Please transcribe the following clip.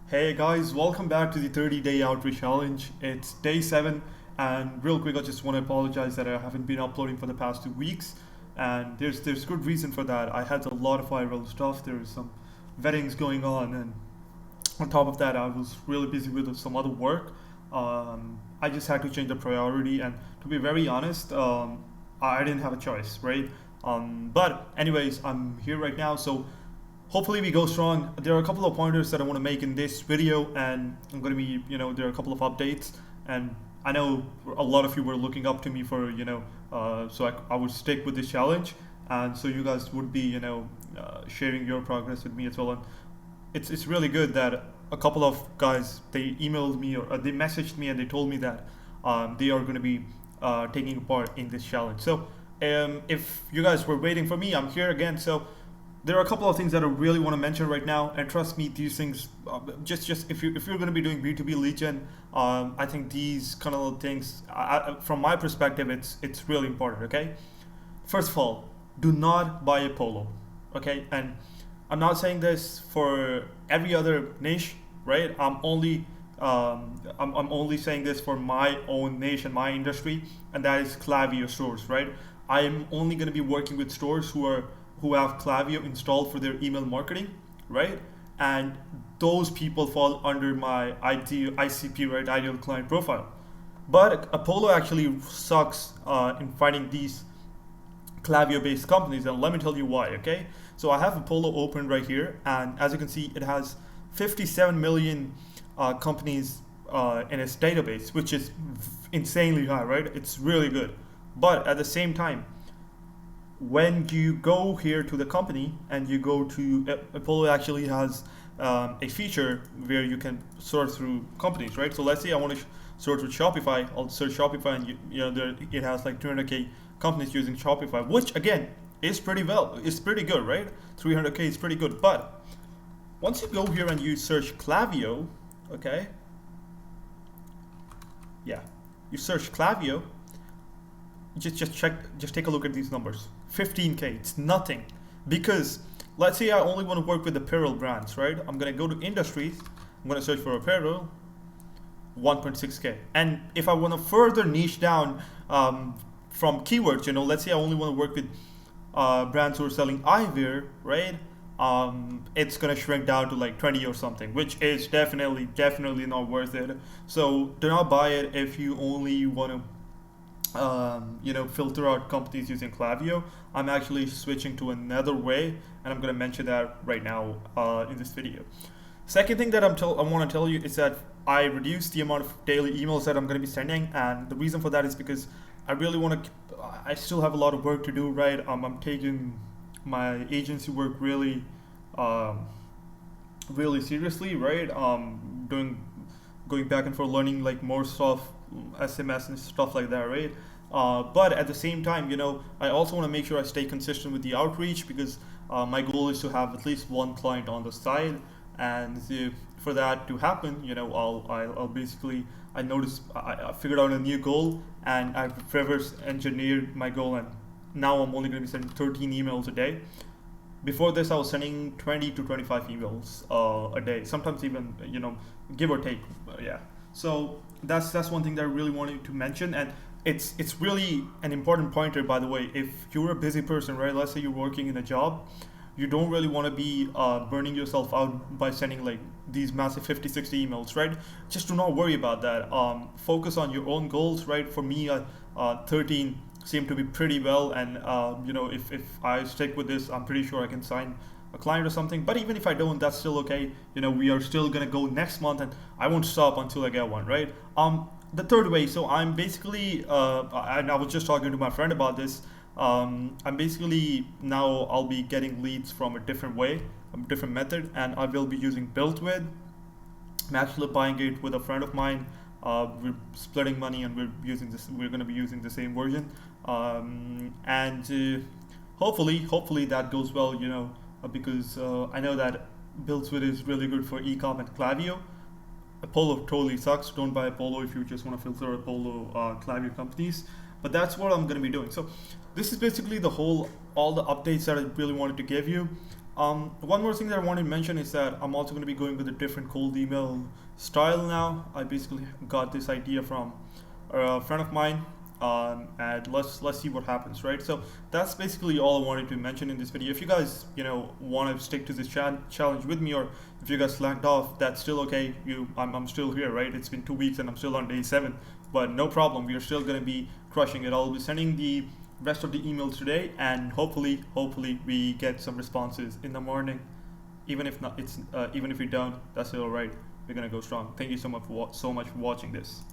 Hey guys, welcome back to the 30-day outreach challenge. It's day 7, and real quick, I just want to apologize that I haven't been uploading for the past 2 weeks, and there's good reason for that. I had a lot of viral stuff. There was some weddings going on, and on top of that, I was really busy with some other work. I just had to change the priority, and to be very honest, I didn't have a choice, right? But anyways, I'm here right now, so hopefully we go strong. There are a couple of pointers that I want to make in this video, and I'm going to be, there are a couple of updates, and I know a lot of you were looking up to me for, so I would stick with this challenge, and so you guys would be, sharing your progress with me as well. And it's really good that a couple of guys, they emailed me, or they messaged me, and they told me that they are going to be taking part in this challenge. So if you guys were waiting for me, I'm here again. So there are a couple of things that I really want to mention right now, and trust me, these things, just if you're going to be doing B2B lead gen, I think these kind of things, from my perspective, it's really important. Okay, first of all, do not buy a polo. Okay, and I'm not saying this for every other niche, right? I'm only saying this for my own niche and my industry, and that is Klaviyo stores, right? I am only going to be working with stores who have Klaviyo installed for their email marketing, right? And those people fall under my ICP, right? Ideal client profile. But Apollo actually sucks in finding these Klaviyo based companies, and let me tell you why, okay? So I have Apollo open right here, and as you can see, it has 57 million companies in its database, which is insanely high, right? It's really good. But at the same time, when you go here to the company and you go to Apollo actually has a feature where you can sort through companies, right? So let's say I want to sort with Shopify. I'll search Shopify, and it has like 200k companies using Shopify, which again is it's pretty good, right? 300k is pretty good. But once you go here and you search Klaviyo, okay, yeah, you search Klaviyo, just take a look at these numbers. 15k, it's nothing. Because let's say I only want to work with apparel brands, right? I'm gonna go to industries, I'm gonna search for apparel, 1.6k. And if I want to further niche down from keywords, let's say I only want to work with brands who are selling eyewear, right? It's gonna shrink down to like 20 or something, which is definitely not worth it. So do not buy it if you only want to filter out companies using Klaviyo. I'm actually switching to another way, and I'm going to mention that right now in this video. Second thing that I want to tell you is that I reduced the amount of daily emails that I'm going to be sending, and the reason for that is because I really want to. I still have a lot of work to do, right? I'm taking my agency work really seriously, right? Going back and forth, learning like more stuff, SMS and stuff like that, right? But at the same time, I also want to make sure I stay consistent with the outreach, because my goal is to have at least one client on the side, and for that to happen, I'll basically I figured out a new goal, and I've reverse engineered my goal, and now I'm only going to be sending 13 emails a day. Before this, I was sending 20 to 25 emails a day, sometimes even give or take. Yeah. So that's one thing that I really wanted to mention, and it's really an important pointer, by the way. If you're a busy person, right? Let's say you're working in a job, you don't really want to be burning yourself out by sending like these massive 50, 60 emails, right? Just do not worry about that. Focus on your own goals, right? For me, 13 seem to be pretty well, and if I stick with this, I'm pretty sure I can sign a client or something. But even if I don't, that's still okay. We are still gonna go next month, and I won't stop until I get one, right? The third way, so I'm basically and I was just talking to my friend about this. I'm basically now I'll be getting leads from a different way, a different method, and I will be using BuiltWith. I'm actually buying it with a friend of mine. We're splitting money, and we're going to be using the same version, and hopefully that goes well. Because I know that BuiltWith is really good for ecom and Klaviyo. Apollo totally sucks. Don't buy Apollo if you just want to filter Apollo Klaviyo companies. But that's what I'm going to be doing. So this is basically all the updates that I really wanted to give you. One more thing that I wanted to mention is that I'm also going to be going with a different cold email style now. I basically got this idea from a friend of mine, and let's see what happens, right? So that's basically all I wanted to mention in this video. If you guys, want to stick to this challenge with me, or if you guys slacked off, that's still okay. I'm still here, right? It's been 2 weeks and I'm still on day 7, but no problem. We are still going to be crushing it. I'll be sending the rest of the emails today, and hopefully we get some responses in the morning. Even if not, even if we don't, that's still alright. We're gonna go strong. Thank you so much for watching this.